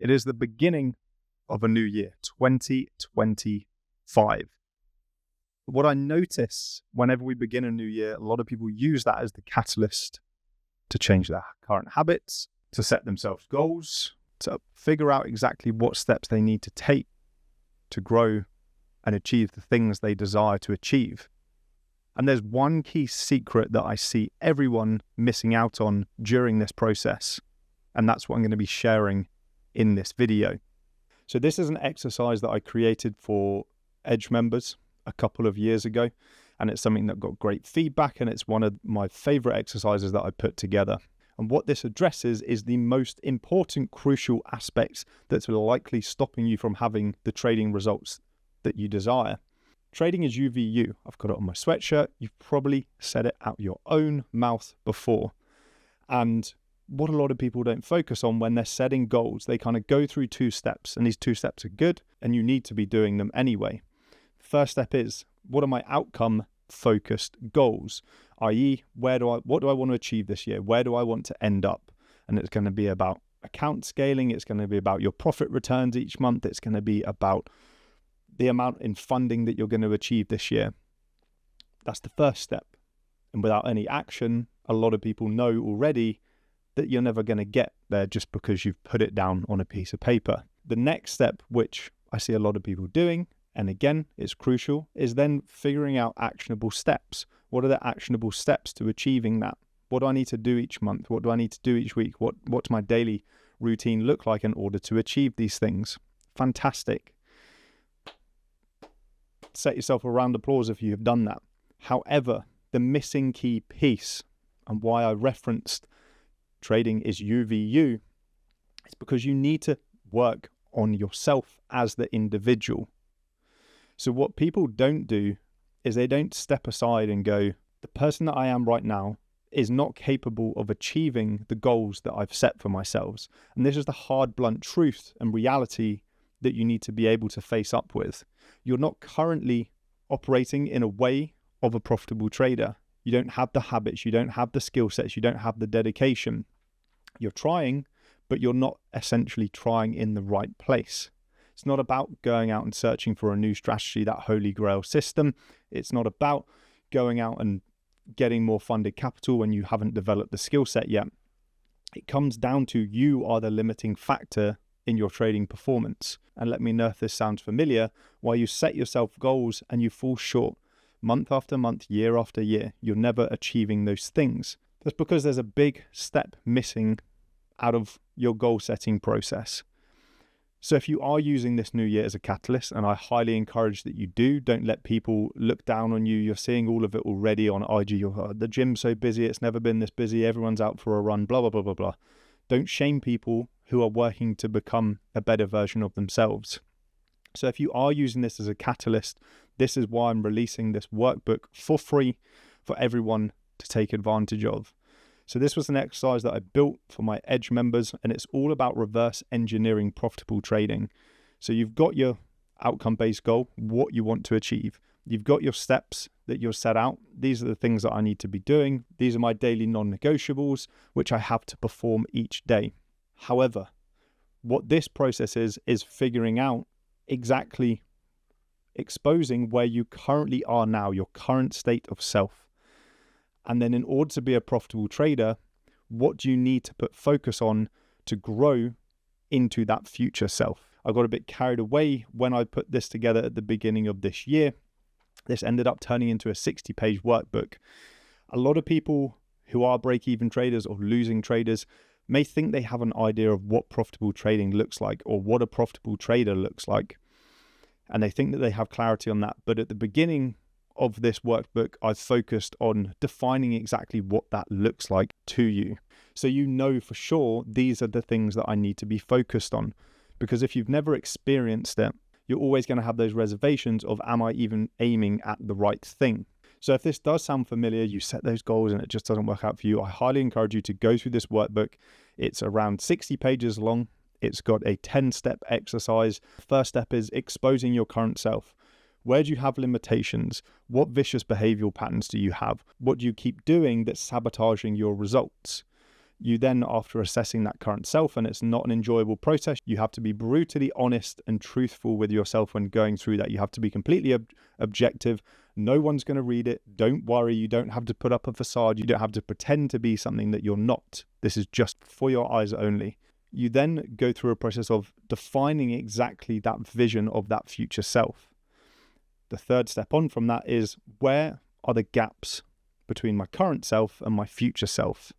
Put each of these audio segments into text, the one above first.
It is the beginning of a new year, 2025. What I notice whenever we begin a new year, a lot of people use that as the catalyst to change their current habits, to set themselves goals, to figure out exactly what steps they need to take to grow and achieve the things they desire to achieve. And there's one key secret that I see everyone missing out on during this process, and that's what I'm going to be sharing in this video. So this is an exercise that I created for Edge members a couple of years ago, and it's something that got great feedback, and it's one of my favorite exercises that I put together. And what this addresses is the most important, crucial aspects that's likely stopping you from having the trading results that you desire. Trading is UVU. I've got it on my sweatshirt. You've probably said it out your own mouth before. And what a lot of people don't focus on when they're setting goals, they kind of go through 2 steps, and these 2 steps are good and you need to be doing them anyway. First step is, what are my outcome focused goals? i.e., what do I want to achieve this year? Where do I want to end up? And it's going to be about account scaling. It's going to be about your profit returns each month. It's going to be about the amount in funding that you're going to achieve this year. That's the first step. And without any action, a lot of people know already that you're never going to get there just because you've put it down on a piece of paper. The next step, which I see a lot of people doing, and again, it's crucial, is then figuring out actionable steps. What are the actionable steps to achieving that? What do I need to do each month? What do I need to do each week? What's my daily routine look like in order to achieve these things? Fantastic. Set yourself a round of applause if you have done that. However, the missing key piece, and why I referenced trading is UVU, is because you need to work on yourself as the individual. So what people don't do is they don't step aside and go, the person that I am right now is not capable of achieving the goals that I've set for myself. And this is the hard, blunt truth and reality that you need to be able to face up with. You're not currently operating in a way of a profitable trader. You don't have the habits, you don't have the skill sets, you don't have the dedication. You're trying, but you're not essentially trying in the right place. It's not about going out and searching for a new strategy, that holy grail system. It's not about going out and getting more funded capital when you haven't developed the skill set yet. It comes down to you are the limiting factor in your trading performance. And let me know if this sounds familiar. While you set yourself goals and you fall short month after month, year after year, you're never achieving those things. That's because there's a big step missing out of your goal setting process. So if you are using this new year as a catalyst, and I highly encourage that you do, don't let people look down on you. You're seeing all of it already on IG. The gym's so busy, it's never been this busy, everyone's out for a run, blah, blah, blah, blah, blah. Don't shame people who are working to become a better version of themselves. So if you are using this as a catalyst, this is why I'm releasing this workbook for free for everyone to take advantage of. So this was an exercise that I built for my Edge members, and it's all about reverse engineering profitable trading. So you've got your outcome-based goal, what you want to achieve. You've got your steps that you're set out. These are the things that I need to be doing. These are my daily non-negotiables, which I have to perform each day. However, what this process is figuring out exactly, exposing where you currently are now, your current state of self. And then in order to be a profitable trader, what do you need to put focus on to grow into that future self? I got a bit carried away when I put this together at the beginning of this year. This ended up turning into a 60-page workbook. A lot of people who are break-even traders or losing traders may think they have an idea of what profitable trading looks like or what a profitable trader looks like. And they think that they have clarity on that. But at the beginning of this workbook, I've focused on defining exactly what that looks like to you. So you know for sure these are the things that I need to be focused on. Because if you've never experienced it, you're always going to have those reservations of, am I even aiming at the right thing? So if this does sound familiar, you set those goals and it just doesn't work out for you, I highly encourage you to go through this workbook. It's around 60 pages long. It's got a 10-step exercise. First step is exposing your current self. Where do you have limitations? What vicious behavioral patterns do you have? What do you keep doing that's sabotaging your results? You then, after assessing that current self, and it's not an enjoyable process, you have to be brutally honest and truthful with yourself when going through that. You have to be completely objective. No one's going to read it. Don't worry. You don't have to put up a facade. You don't have to pretend to be something that you're not. This is just for your eyes only. You then go through a process of defining exactly that vision of that future self. The third step on from that is, where are the gaps between my current self and my future self?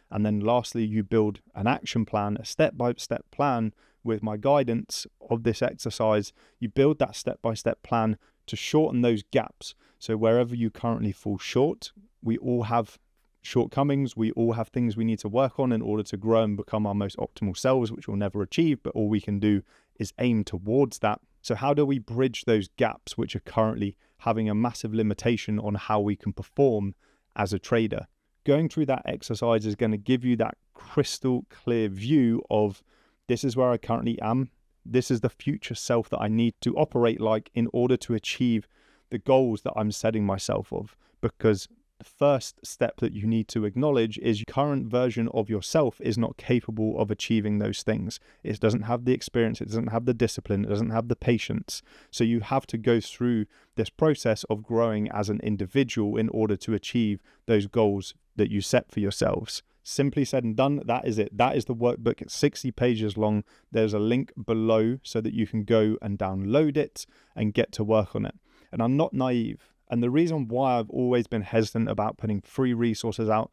And then lastly, you build an action plan, a step-by-step plan with my guidance of this exercise. You build that step-by-step plan to shorten those gaps. So wherever you currently fall short, we all have shortcomings. We all have things we need to work on in order to grow and become our most optimal selves, which we'll never achieve, but all we can do is aim towards that. So how do we bridge those gaps which are currently having a massive limitation on how we can perform as a trader? Going through that exercise is going to give you that crystal clear view of, this is where I currently am. This is the future self that I need to operate like in order to achieve the goals that I'm setting myself of. Because the first step that you need to acknowledge is your current version of yourself is not capable of achieving those things. It doesn't have the experience, it doesn't have the discipline, it doesn't have the patience. So you have to go through this process of growing as an individual in order to achieve those goals that you set for yourselves. Simply said and done, that is it. That is the workbook. It's 60 pages long. There's a link below so that you can go and download it and get to work on it. And I'm not naive. And the reason why I've always been hesitant about putting free resources out,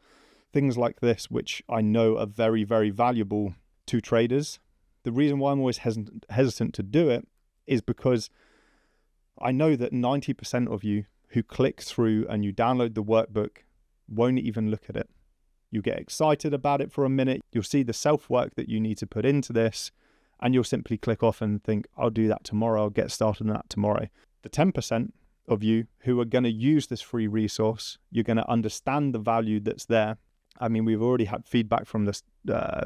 things like this, which I know are very, very valuable to traders, the reason why I'm always hesitant to do it is because I know that 90% of you who click through and you download the workbook won't even look at it. You get excited about it for a minute, you'll see the self-work that you need to put into this, and you'll simply click off and think, I'll do that tomorrow, I'll get started on that tomorrow. The 10% of you who are going to use this free resource, you're going to understand the value that's there. I mean, we've already had feedback from this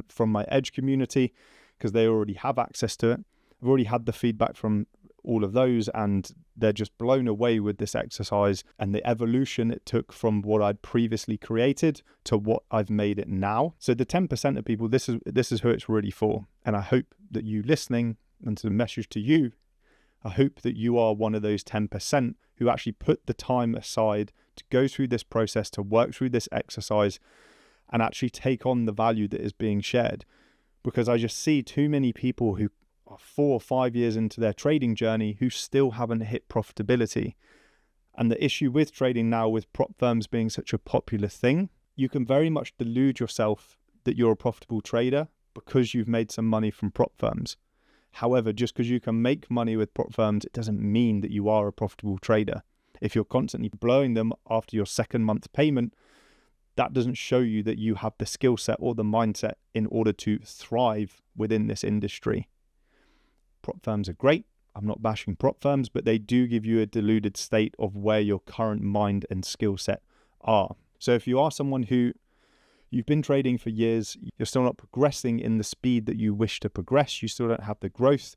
from my Edge community because they already have access to it. I've already had the feedback from all of those, and they're just blown away with this exercise and the evolution it took from what I'd previously created to what I've made it now. So the 10% of people, this is who it's really for. And I hope that you listening, and to the message to you, I hope that you are one of those 10% who actually put the time aside to go through this process, to work through this exercise and actually take on the value that is being shared. Because I just see too many people who are 4 or 5 years into their trading journey who still haven't hit profitability. And the issue with trading now, with prop firms being such a popular thing, you can very much delude yourself that you're a profitable trader because you've made some money from prop firms. However, just because you can make money with prop firms, it doesn't mean that you are a profitable trader. If you're constantly blowing them after your second month payment, that doesn't show you that you have the skill set or the mindset in order to thrive within this industry. Prop firms are great. I'm not bashing prop firms, but they do give you a deluded state of where your current mind and skill set are. So if you are someone who you've been trading for years, you're still not progressing in the speed that you wish to progress, you still don't have the growth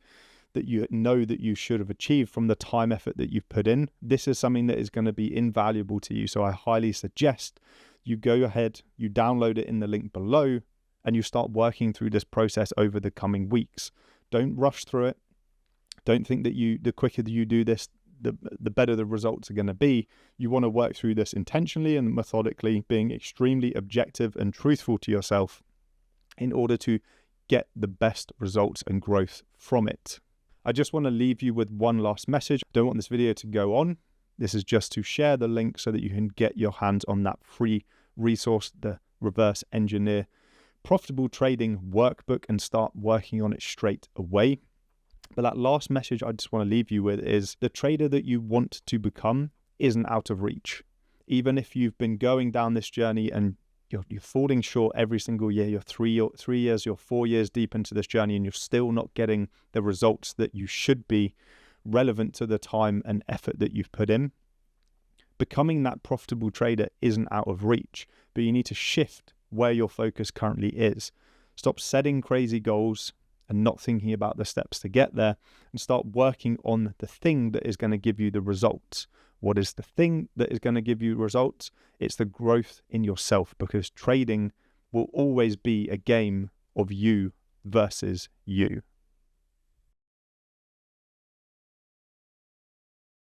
that you know that you should have achieved from the time effort that you've put in, this is something that is going to be invaluable to you. So I highly suggest you go ahead, you download it in the link below, and you start working through this process over the coming weeks. Don't rush through it. Don't think that the quicker that you do this, the better the results are going to be. You want to work through this intentionally and methodically, being extremely objective and truthful to yourself in order to get the best results and growth from it. I just want to leave you with one last message. I don't want this video to go on. This is just to share the link so that you can get your hands on that free resource, the Reverse Engineer Profitable Trading Workbook, and start working on it straight away. But that last message I just want to leave you with is the trader that you want to become isn't out of reach. Even if you've been going down this journey and you're falling short every single year, you're 3 years, you're 4 years deep into this journey and you're still not getting the results that you should be relevant to the time and effort that you've put in. Becoming that profitable trader isn't out of reach, but you need to shift where your focus currently is. Stop setting crazy goals and not thinking about the steps to get there, and start working on the thing that is going to give you the results. What is the thing that is going to give you results? It's the growth in yourself, because trading will always be a game of you versus you.